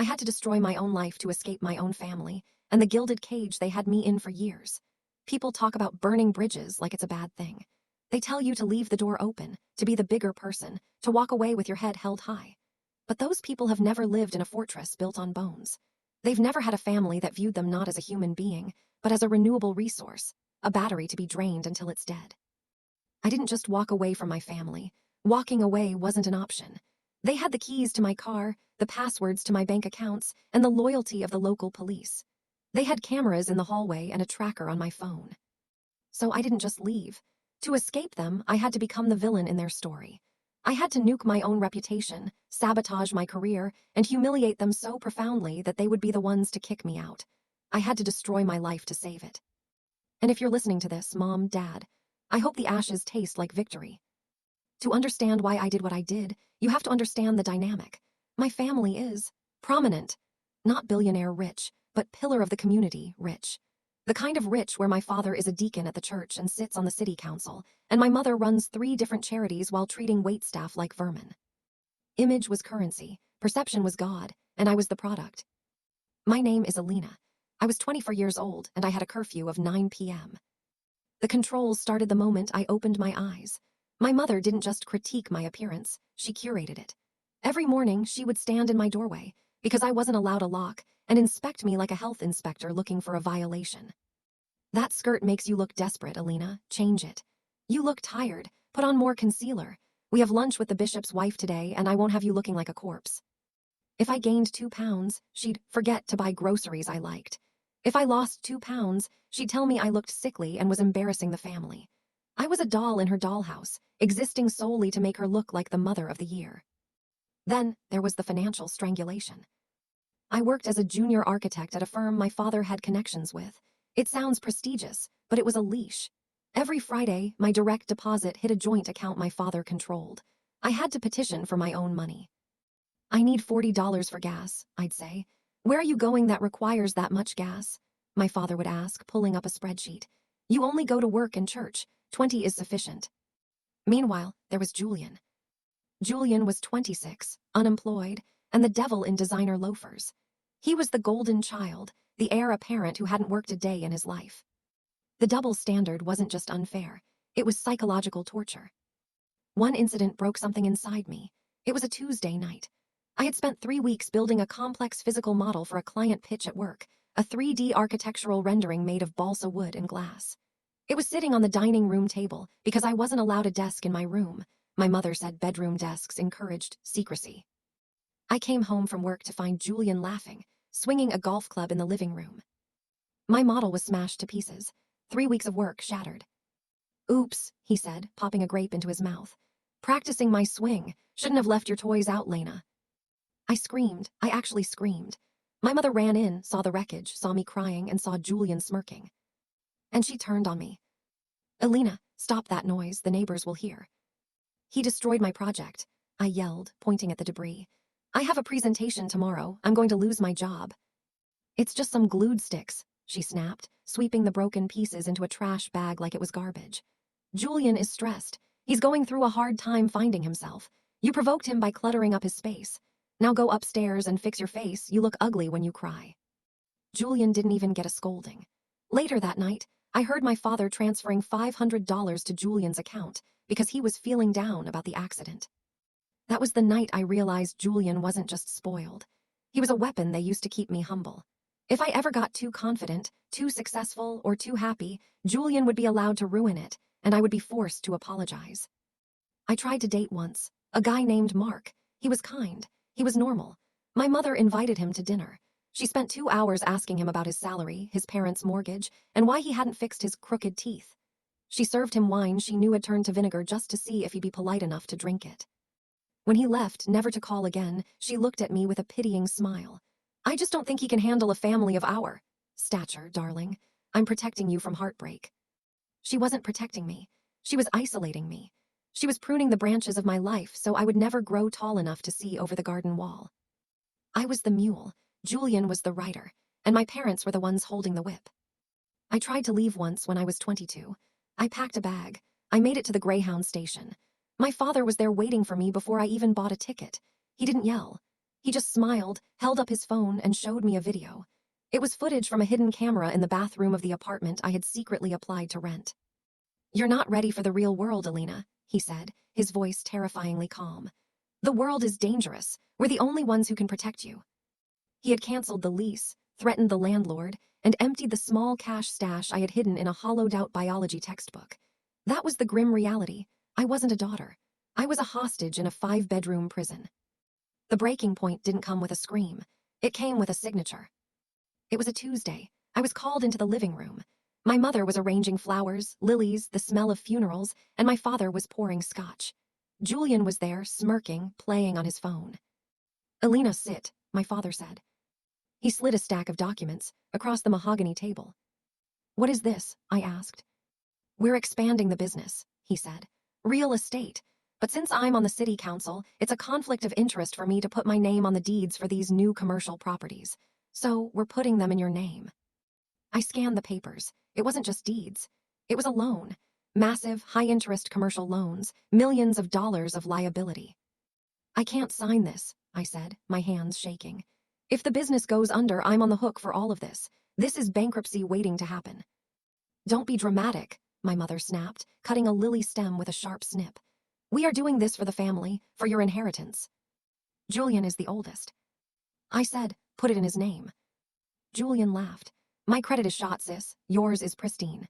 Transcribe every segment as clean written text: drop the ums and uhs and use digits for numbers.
I had to destroy my own life to escape my own family and the gilded cage they had me in for years. People talk about burning bridges like it's a bad thing. They tell you to leave the door open, to be the bigger person, to walk away with your head held high. But those people have never lived in a fortress built on bones. They've never had a family that viewed them not as a human being, but as a renewable resource, a battery to be drained until it's dead. I didn't just walk away from my family. Walking away wasn't an option. They had the keys to my car, the passwords to my bank accounts, and the loyalty of the local police. They had cameras in the hallway and a tracker on my phone. So I didn't just leave. To escape them, I had to become the villain in their story. I had to nuke my own reputation, sabotage my career, and humiliate them so profoundly that they would be the ones to kick me out. I had to destroy my life to save it. And if you're listening to this, Mom, Dad, I hope the ashes taste like victory. To understand why I did what I did, you have to understand the dynamic. My family is prominent, not billionaire rich, but pillar of the community rich. The kind of rich where my father is a deacon at the church and sits on the city council, and my mother runs 3 different charities while treating waitstaff like vermin. Image was currency, perception was God, and I was the product. My name is Alina. I was 24 years old, and I had a curfew of 9 p.m. The controls started the moment I opened my eyes. My mother didn't just critique my appearance, she curated it. Every morning, she would stand in my doorway, because I wasn't allowed a lock, and inspect me like a health inspector looking for a violation. That skirt makes you look desperate, Alina. Change it. You look tired. Put on more concealer. We have lunch with the bishop's wife today, and I won't have you looking like a corpse. If I gained 2 pounds, she'd forget to buy groceries I liked. If I lost 2 pounds, she'd tell me I looked sickly and was embarrassing the family. I was a doll in her dollhouse, existing solely to make her look like the mother of the year. Then there was the financial strangulation. I worked as a junior architect at a firm my father had connections with. It sounds prestigious, but it was a leash. Every Friday, my direct deposit hit a joint account my father controlled. I had to petition for my own money. I need $40 for gas, I'd say. Where are you going that requires that much gas? My father would ask, pulling up a spreadsheet. You only go to work and church. 20 is sufficient. Meanwhile, there was Julian. Julian was 26, unemployed, and the devil in designer loafers. He was the golden child, the heir apparent who hadn't worked a day in his life. The double standard wasn't just unfair, it was psychological torture. One incident broke something inside me. It was a Tuesday night. I had spent 3 weeks building a complex physical model for a client pitch at work, a 3D architectural rendering made of balsa wood and glass. It was sitting on the dining room table because I wasn't allowed a desk in my room. My mother said bedroom desks encouraged secrecy. I came home from work to find Julian laughing, swinging a golf club in the living room. My model was smashed to pieces. 3 weeks of work shattered. Oops, he said, popping a grape into his mouth. Practicing my swing. Shouldn't have left your toys out, Lena. I screamed. I actually screamed. My mother ran in, saw the wreckage, saw me crying, and saw Julian smirking. And she turned on me. Alina, stop that noise, the neighbors will hear. He destroyed my project, I yelled, pointing at the debris. I have a presentation tomorrow. I'm going to lose my job. It's just some glued sticks, she snapped, sweeping the broken pieces into a trash bag like it was garbage. Julian is stressed. He's going through a hard time finding himself. You provoked him by cluttering up his space. Now go upstairs and fix your face. You look ugly when you cry. Julian didn't even get a scolding. Later that night, I heard my father transferring $500 to Julian's account because he was feeling down about the accident. That was the night I realized Julian wasn't just spoiled. He was a weapon they used to keep me humble. If I ever got too confident, too successful, or too happy, Julian would be allowed to ruin it, and I would be forced to apologize. I tried to date once, a guy named Mark. He was kind. He was normal. My mother invited him to dinner. She spent 2 hours asking him about his salary, his parents' mortgage, and why he hadn't fixed his crooked teeth. She served him wine she knew had turned to vinegar just to see if he'd be polite enough to drink it. When he left, never to call again, she looked at me with a pitying smile. I just don't think he can handle a family of our stature, darling. I'm protecting you from heartbreak. She wasn't protecting me. She was isolating me. She was pruning the branches of my life so I would never grow tall enough to see over the garden wall. I was the mule, Julian was the rider, and my parents were the ones holding the whip. I tried to leave once when I was 22. I packed a bag. I made it to the Greyhound station. My father was there waiting for me before I even bought a ticket. He didn't yell. He just smiled, held up his phone, and showed me a video. It was footage from a hidden camera in the bathroom of the apartment I had secretly applied to rent. "You're not ready for the real world, Alina," he said, his voice terrifyingly calm. "The world is dangerous. We're the only ones who can protect you." He had canceled the lease, threatened the landlord, and emptied the small cash stash I had hidden in a hollowed-out biology textbook. That was the grim reality. I wasn't a daughter. I was a hostage in a 5-bedroom prison. The breaking point didn't come with a scream. It came with a signature. It was a Tuesday. I was called into the living room. My mother was arranging flowers, lilies, the smell of funerals, and my father was pouring scotch. Julian was there, smirking, playing on his phone. "Alina, sit," my father said. He slid a stack of documents across the mahogany table. "What is this?" I asked. "We're expanding the business," he said. "Real estate. But since I'm on the city council, it's a conflict of interest for me to put my name on the deeds for these new commercial properties. So we're putting them in your name." I scanned the papers. It wasn't just deeds. It was a loan. Massive, high-interest commercial loans, millions of dollars of liability. "I can't sign this," I said, my hands shaking. "If the business goes under, I'm on the hook for all of this. This is bankruptcy waiting to happen." "Don't be dramatic," my mother snapped, cutting a lily stem with a sharp snip. "We are doing this for the family, for your inheritance." "Julian is the oldest." I said, "Put it in his name." Julian laughed. "My credit is shot, sis. Yours is pristine."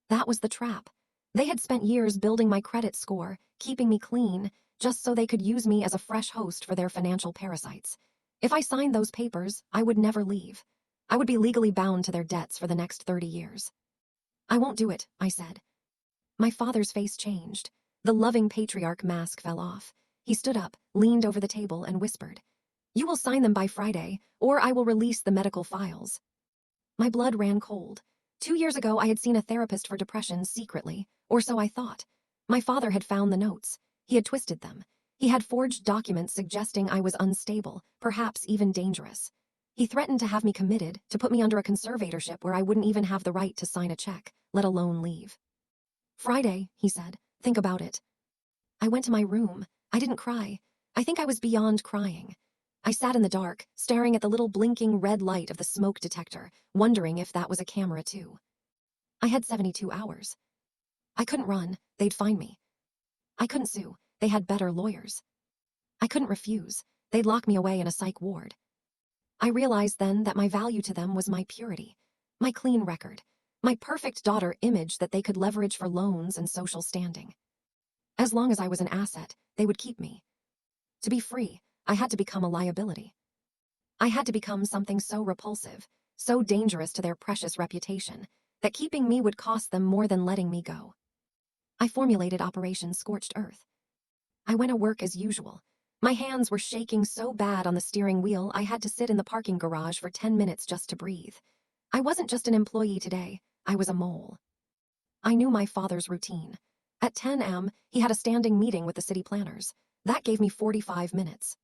That was the trap. They had spent years building my credit score, keeping me clean, just so they could use me as a fresh host for their financial parasites. If I signed those papers, I would never leave. I would be legally bound to their debts for the next 30 years. "I won't do it," I said. My father's face changed. The loving patriarch mask fell off. He stood up, leaned over the table, and whispered, "You will sign them by Friday, or I will release the medical files." My blood ran cold. 2 years ago, I had seen a therapist for depression secretly, or so I thought. My father had found the notes. He had twisted them. He had forged documents suggesting I was unstable, perhaps even dangerous. He threatened to have me committed, to put me under a conservatorship where I wouldn't even have the right to sign a check, let alone leave. "Friday," he said. "Think about it." I went to my room. I didn't cry. I think I was beyond crying. I sat in the dark, staring at the little blinking red light of the smoke detector, wondering if that was a camera too. I had 72 hours. I couldn't run. They'd find me. I couldn't sue. They had better lawyers. I couldn't refuse. They'd lock me away in a psych ward. I realized then that my value to them was my purity, my clean record, my perfect daughter image that they could leverage for loans and social standing. As long as I was an asset, they would keep me. To be free, I had to become a liability. I had to become something so repulsive, so dangerous to their precious reputation, that keeping me would cost them more than letting me go. I formulated Operation Scorched Earth. I went to work as usual. My hands were shaking so bad on the steering wheel I had to sit in the parking garage for 10 minutes just to breathe. I wasn't just an employee today, I was a mole. I knew my father's routine. At 10 a.m., he had a standing meeting with the city planners. That gave me 45 minutes.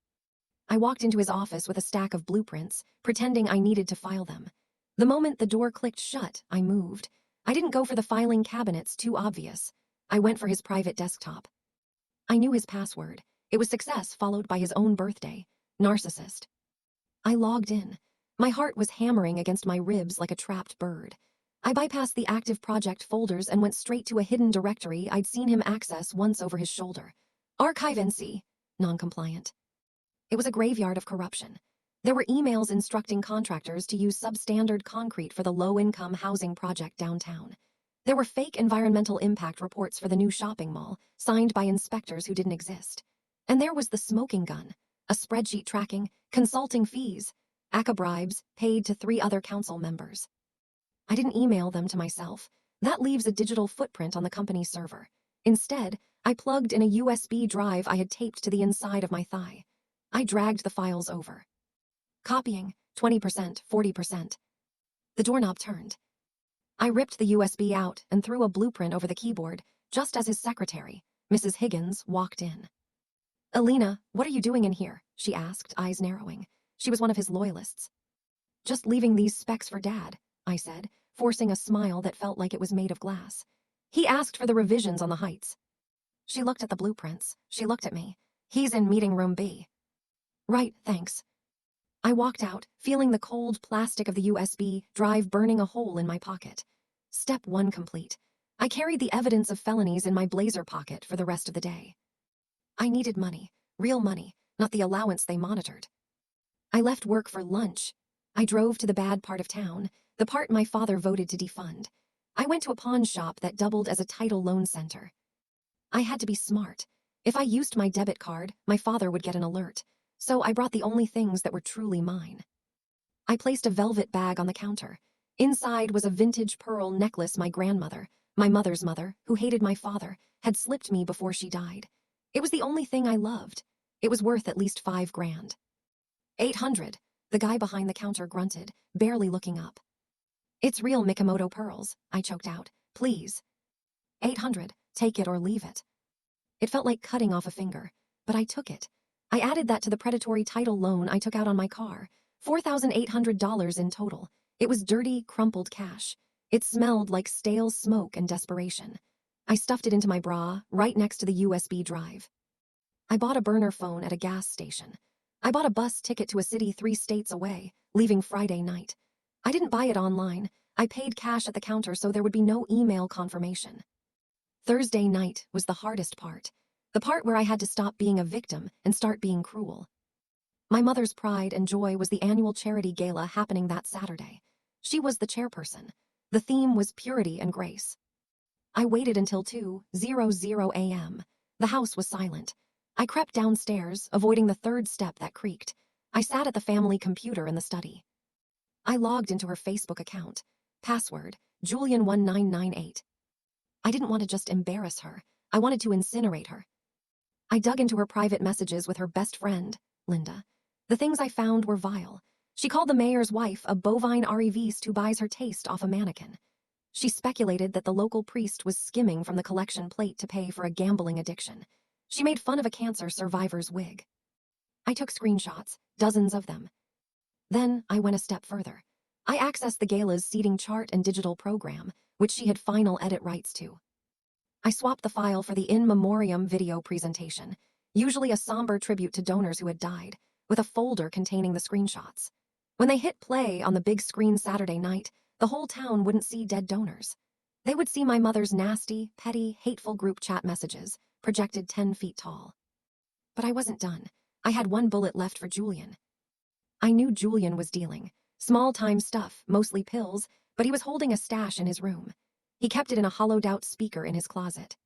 I walked into his office with a stack of blueprints, pretending I needed to file them. The moment the door clicked shut, I moved. I didn't go for the filing cabinets, too obvious. I went for his private desktop. I knew his password. It was success followed by his own birthday. Narcissist. I logged in. My heart was hammering against my ribs like a trapped bird. I bypassed the active project folders and went straight to a hidden directory I'd seen him access once over his shoulder. Archive NC. Non-compliant. It was a graveyard of corruption. There were emails instructing contractors to use substandard concrete for the low-income housing project downtown. There were fake environmental impact reports for the new shopping mall, signed by inspectors who didn't exist. And there was the smoking gun, a spreadsheet tracking, consulting fees, ACA bribes paid to 3 other council members. I didn't email them to myself. That leaves a digital footprint on the company's server. Instead, I plugged in a USB drive I had taped to the inside of my thigh. I dragged the files over. Copying, 20%, 40%. The doorknob turned. I ripped the USB out and threw a blueprint over the keyboard, just as his secretary, Mrs. Higgins, walked in. "Alina, what are you doing in here?" she asked, eyes narrowing. She was one of his loyalists. "Just leaving these specs for Dad," I said, forcing a smile that felt like it was made of glass. "He asked for the revisions on the heights." She looked at the blueprints. She looked at me. "He's in meeting room B." Right, thanks. I walked out, feeling the cold plastic of the USB drive burning a hole in my pocket. Step 1 complete. I carried the evidence of felonies in my blazer pocket for the rest of the day. I needed money, real money, not the allowance they monitored. I left work for lunch. I drove to the bad part of town, the part my father voted to defund. I went to a pawn shop that doubled as a title loan center. I had to be smart. If I used my debit card, my father would get an alert. So I brought the only things that were truly mine. I placed a velvet bag on the counter. Inside was a vintage pearl necklace my grandmother, my mother's mother, who hated my father, had slipped me before she died. It was the only thing I loved. It was worth at least $5,000. 800, the guy behind the counter grunted, barely looking up. It's real Mikimoto pearls, I choked out. Please. 800, take it or leave it. It felt like cutting off a finger, but I took it. I added that to the predatory title loan I took out on my car, $4,800 in total. It was dirty, crumpled cash. It smelled like stale smoke and desperation. I stuffed it into my bra, right next to the USB drive. I bought a burner phone at a gas station. I bought a bus ticket to a city 3 states away, leaving Friday night. I didn't buy it online. I paid cash at the counter so there would be no email confirmation. Thursday night was the hardest part. The part where I had to stop being a victim and start being cruel. My mother's pride and joy was the annual charity gala happening that Saturday. She was the chairperson. The theme was purity and grace. I waited until 2:00 a.m. The house was silent. I crept downstairs, avoiding the third step that creaked. I sat at the family computer in the study. I logged into her Facebook account. Password, Julian1998. I didn't want to just embarrass her. I wanted to incinerate her. I dug into her private messages with her best friend, Linda. The things I found were vile. She called the mayor's wife a bovine arriviste who buys her taste off a mannequin. She speculated that the local priest was skimming from the collection plate to pay for a gambling addiction. She made fun of a cancer survivor's wig. I took screenshots, dozens of them. Then I went a step further. I accessed the gala's seating chart and digital program, which she had final edit rights to. I swapped the file for the in memoriam video presentation, usually a somber tribute to donors who had died, with a folder containing the screenshots. When they hit play on the big screen Saturday night, the whole town wouldn't see dead donors. They would see my mother's nasty, petty, hateful group chat messages, projected 10 feet tall. But I wasn't done. I had one bullet left for Julian. I knew Julian was dealing. Small-time stuff, mostly pills, but he was holding a stash in his room. He kept it in a hollowed-out speaker in his closet.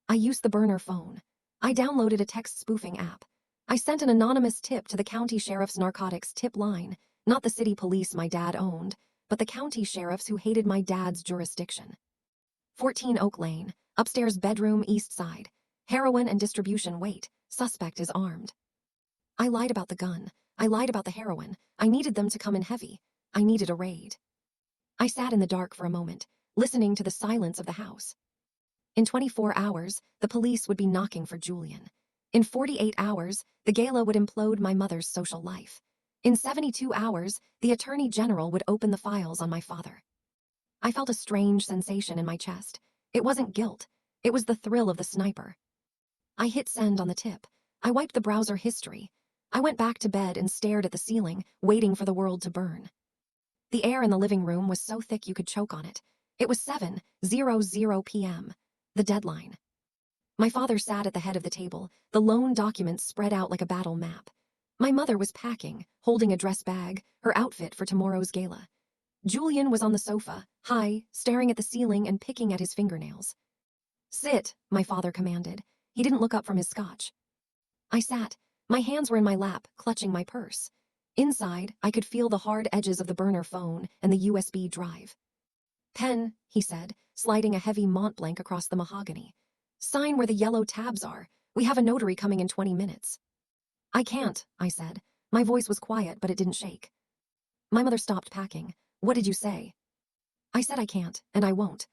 I used the burner phone. I downloaded a text spoofing app. I sent an anonymous tip to the county sheriff's narcotics tip line, not the city police my dad owned, but the county sheriffs who hated my dad's jurisdiction. 14 Oak Lane, upstairs bedroom, east side. Heroin and distribution wait. Suspect is armed. I lied about the gun. I lied about the heroin. I needed them to come in heavy. I needed a raid. I sat in the dark for a moment, listening to the silence of the house. In 24 hours, the police would be knocking for Julian. In 48 hours, the gala would implode my mother's social life. In 72 hours, the Attorney General would open the files on my father. I felt a strange sensation in my chest. It wasn't guilt. It was the thrill of the sniper. I hit send on the tip. I wiped the browser history. I went back to bed and stared at the ceiling, waiting for the world to burn. The air in the living room was so thick you could choke on it. It was 7:00 p.m., the deadline. My father sat at the head of the table, the loan documents spread out like a battle map. My mother was packing, holding a dress bag, her outfit for tomorrow's gala. Julian was on the sofa, high, staring at the ceiling and picking at his fingernails. Sit, my father commanded. He didn't look up from his scotch. I sat. My hands were in my lap, clutching my purse. Inside, I could feel the hard edges of the burner phone and the USB drive. Pen, he said, sliding a heavy Mont Blanc across the mahogany. Sign where the yellow tabs are. We have a notary coming in 20 minutes. I can't, I said. My voice was quiet, but it didn't shake. My mother stopped packing. What did you say? I said I can't, and I won't.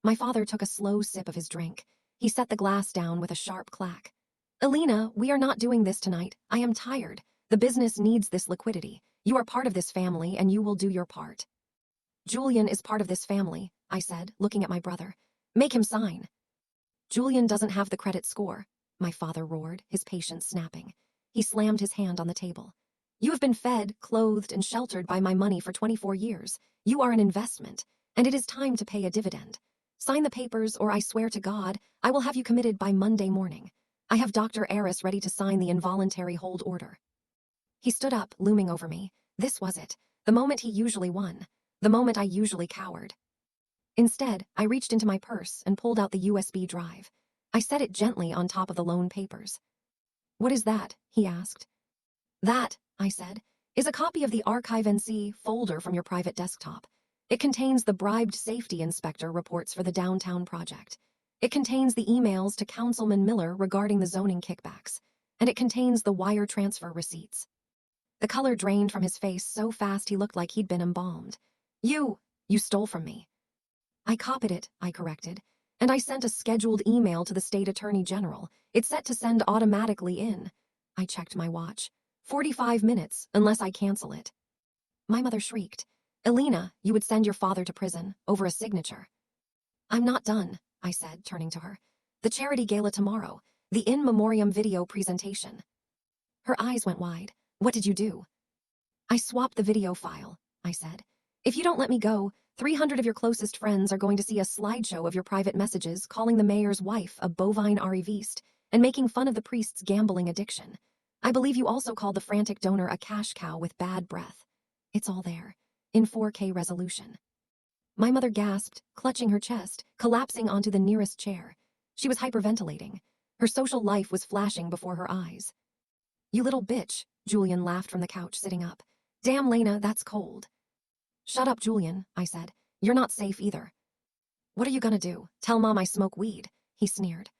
My father took a slow sip of his drink. He set the glass down with a sharp clack. Alina, we are not doing this tonight. I am tired. The business needs this liquidity. You are part of this family, and you will do your part. Julian is part of this family, I said, looking at my brother. Make him sign. Julian doesn't have the credit score, my father roared, his patience snapping. He slammed his hand on the table. You have been fed, clothed, and sheltered by my money for 24 years. You are an investment, and it is time to pay a dividend. Sign the papers, or I swear to God, I will have you committed by Monday morning. I have Dr. Aris ready to sign the involuntary hold order. He stood up, looming over me. This was it. The moment he usually won. The moment I usually cowered. Instead, I reached into my purse and pulled out the USB drive. I set it gently on top of the loan papers. What is that? He asked. That, I said, is a copy of the Archive NC folder from your private desktop. It contains the bribed safety inspector reports for the downtown project. It contains the emails to Councilman Miller regarding the zoning kickbacks. And it contains the wire transfer receipts. The color drained from his face so fast he looked like he'd been embalmed. You stole from me. I copied it, I corrected, and I sent a scheduled email to the state attorney general. It's set to send automatically in. I checked my watch. 45 minutes, unless I cancel it. My mother shrieked. Elena, you would send your father to prison over a signature. I'm not done, I said, turning to her. The charity gala tomorrow, the in memoriam video presentation. Her eyes went wide. What did you do? I swapped the video file, I said. If you don't let me go, 300 of your closest friends are going to see a slideshow of your private messages calling the mayor's wife a bovine arriviste and making fun of the priest's gambling addiction. I believe you also called the frantic donor a cash cow with bad breath. It's all there, in 4K resolution. My mother gasped, clutching her chest, collapsing onto the nearest chair. She was hyperventilating. Her social life was flashing before her eyes. You little bitch, Julian laughed from the couch, sitting up. Damn, Lena, that's cold. Shut up, Julian, I said. You're not safe either. What are you gonna do? Tell Mom I smoke weed, he sneered.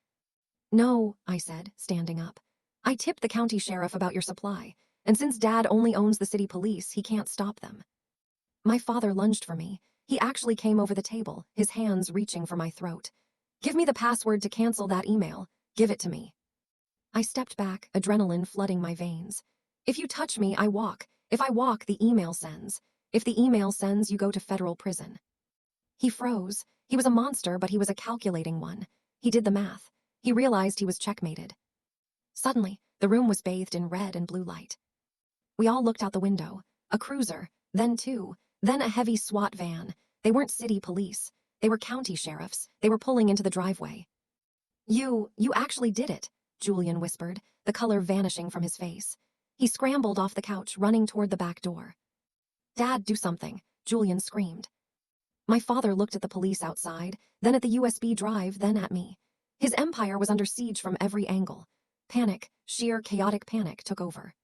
No, I said, standing up. I tipped the county sheriff about your supply, and since Dad only owns the city police, he can't stop them. My father lunged for me. He actually came over the table, his hands reaching for my throat. Give me the password to cancel that email. Give it to me. I stepped back, adrenaline flooding my veins. If you touch me, I walk. If I walk, the email sends. If the email sends, you go to federal prison. He froze. He was a monster, but he was a calculating one. He did the math. He realized he was checkmated. Suddenly, the room was bathed in red and blue light. We all looked out the window. A cruiser, then two, then a heavy SWAT van. They weren't city police. They were county sheriffs. They were pulling into the driveway. You actually did it, Julian whispered, the color vanishing from his face. He scrambled off the couch, running toward the back door. Dad, do something, Julian screamed. My father looked at the police outside, then at the USB drive, then at me. His empire was under siege from every angle. Panic, sheer chaotic panic, took over.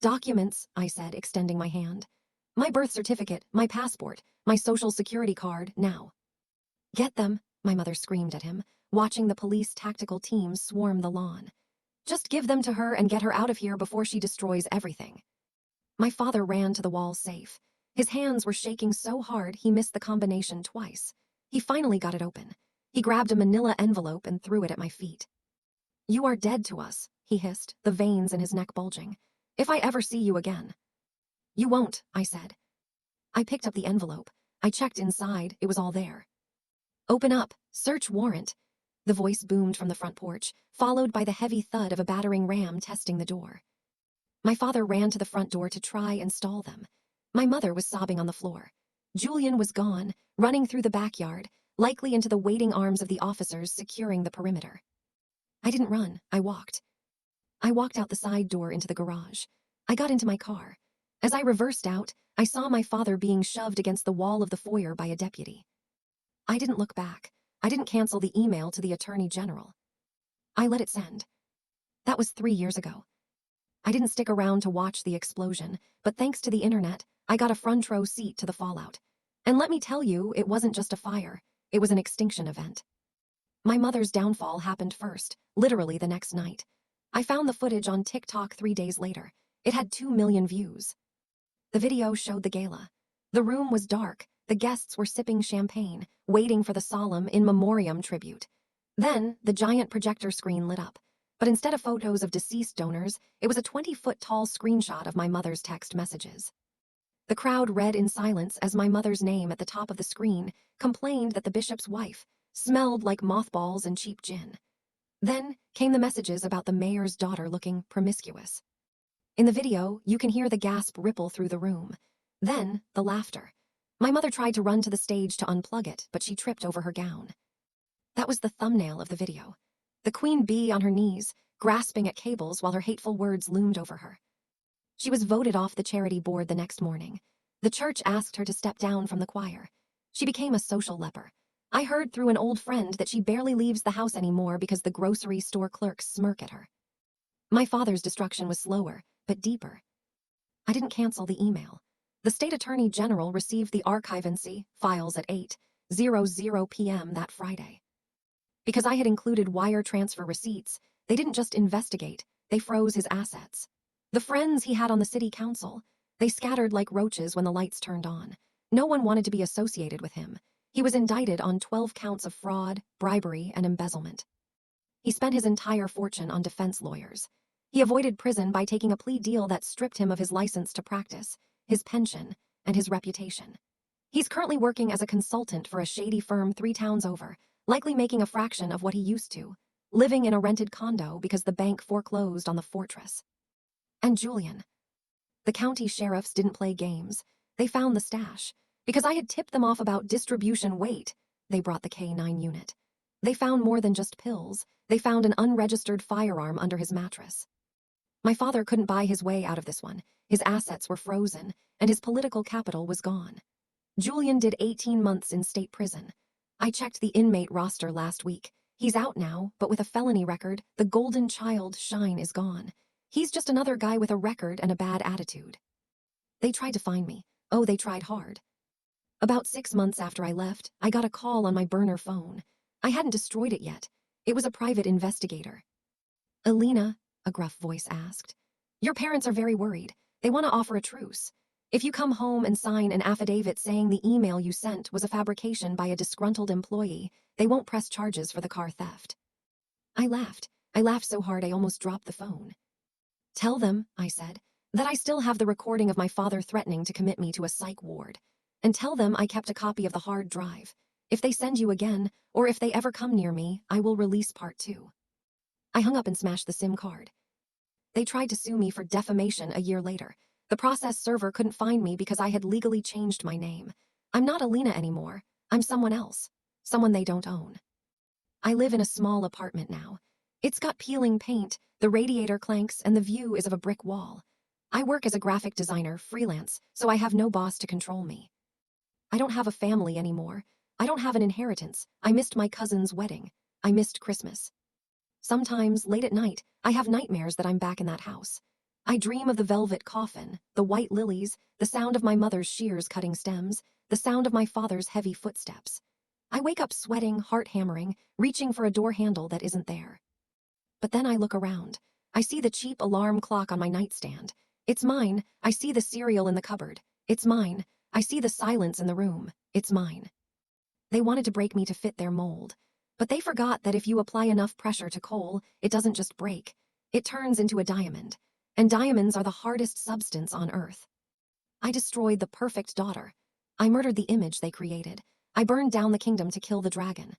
Documents, I said, extending my hand. My birth certificate, my passport, my social security card, now. Get them, my mother screamed at him, watching the police tactical team swarm the lawn. Just give them to her and get her out of here before she destroys everything. My father ran to the wall safe. His hands were shaking so hard he missed the combination twice. He finally got it open. He grabbed a manila envelope and threw it at my feet. You are dead to us, he hissed, the veins in his neck bulging. If I ever see you again. You won't, I said. I picked up the envelope. I checked inside. It was all there. Open up. Search warrant. The voice boomed from the front porch, followed by the heavy thud of a battering ram testing the door. My father ran to the front door to try and stall them. My mother was sobbing on the floor. Julian was gone, running through the backyard, likely into the waiting arms of the officers securing the perimeter. I didn't run. I walked. I walked out the side door into the garage. I got into my car. As I reversed out, I saw my father being shoved against the wall of the foyer by a deputy. I didn't look back. I didn't cancel the email to the Attorney General. I let it send. That was 3 years ago. I didn't stick around to watch the explosion, but thanks to the internet, I got a front row seat to the fallout. And let me tell you, it wasn't just a fire. It was an extinction event. My mother's downfall happened first, literally the next night. I found the footage on TikTok 3 days later. It had 2 million views. The video showed the gala. The room was dark. The guests were sipping champagne, waiting for the solemn in memoriam tribute. Then, the giant projector screen lit up. But instead of photos of deceased donors, it was a 20-foot-tall screenshot of my mother's text messages. The crowd read in silence as my mother's name at the top of the screen complained that the bishop's wife smelled like mothballs and cheap gin. Then came the messages about the mayor's daughter looking promiscuous. In the video, you can hear the gasp ripple through the room. Then, the laughter. My mother tried to run to the stage to unplug it, but she tripped over her gown. That was the thumbnail of the video. The queen bee on her knees, grasping at cables while her hateful words loomed over her. She was voted off the charity board the next morning. The church asked her to step down from the choir. She became a social leper. I heard through an old friend that she barely leaves the house anymore because the grocery store clerks smirk at her. My father's destruction was slower, but deeper. I didn't cancel the email. The state attorney general received the archivancy files at 8:00 p.m. that Friday. Because I had included wire transfer receipts, they didn't just investigate, they froze his assets. The friends he had on the city council, they scattered like roaches when the lights turned on. No one wanted to be associated with him. He was indicted on 12 counts of fraud, bribery, and embezzlement. He spent his entire fortune on defense lawyers. He avoided prison by taking a plea deal that stripped him of his license to practice, his pension, and his reputation. He's currently working as a consultant for a shady firm 3 towns over, likely making a fraction of what he used to, living in a rented condo because the bank foreclosed on the fortress. And Julian. The county sheriffs didn't play games. They found the stash. Because I had tipped them off about distribution weight, they brought the K9 unit. They found more than just pills. They found an unregistered firearm under his mattress. My father couldn't buy his way out of this one. His assets were frozen, and his political capital was gone. Julian did 18 months in state prison. I checked the inmate roster last week. He's out now, but with a felony record, the golden child shine is gone. He's just another guy with a record and a bad attitude. They tried to find me. Oh, they tried hard. About 6 months after I left, I got a call on my burner phone. I hadn't destroyed it yet. It was a private investigator. "Alina," a gruff voice asked, "your parents are very worried. They want to offer a truce. If you come home and sign an affidavit saying the email you sent was a fabrication by a disgruntled employee, they won't press charges for the car theft." I laughed. I laughed so hard I almost dropped the phone. "Tell them," I said, "that I still have the recording of my father threatening to commit me to a psych ward. And tell them I kept a copy of the hard drive. If they send you again, or if they ever come near me, I will release part 2. I hung up and smashed the SIM card. They tried to sue me for defamation a year later. The process server couldn't find me because I had legally changed my name. I'm not Alina anymore. I'm someone else. Someone they don't own. I live in a small apartment now. It's got peeling paint, the radiator clanks, and the view is of a brick wall. I work as a graphic designer, freelance, so I have no boss to control me. I don't have a family anymore. I don't have an inheritance. I missed my cousin's wedding. I missed Christmas. Sometimes, late at night, I have nightmares that I'm back in that house. I dream of the velvet coffin, the white lilies, the sound of my mother's shears cutting stems, the sound of my father's heavy footsteps. I wake up sweating, heart hammering, reaching for a door handle that isn't there. But then I look around. I see the cheap alarm clock on my nightstand. It's mine. I see the cereal in the cupboard. It's mine. I see the silence in the room. It's mine. They wanted to break me to fit their mold. But they forgot that if you apply enough pressure to coal, it doesn't just break. It turns into a diamond. And diamonds are the hardest substance on Earth. I destroyed the perfect daughter. I murdered the image they created. I burned down the kingdom to kill the dragon.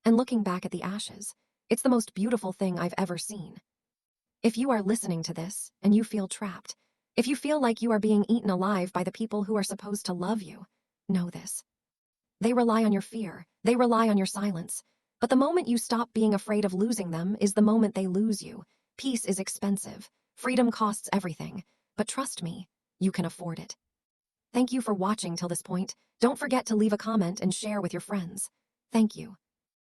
And looking back at the ashes, it's the most beautiful thing I've ever seen. If you are listening to this and you feel trapped, if you feel like you are being eaten alive by the people who are supposed to love you, know this. They rely on your fear. They rely on your silence. But the moment you stop being afraid of losing them is the moment they lose you. Peace is expensive. Freedom costs everything. But trust me, you can afford it. Thank you for watching till this point. Don't forget to leave a comment and share with your friends. Thank you.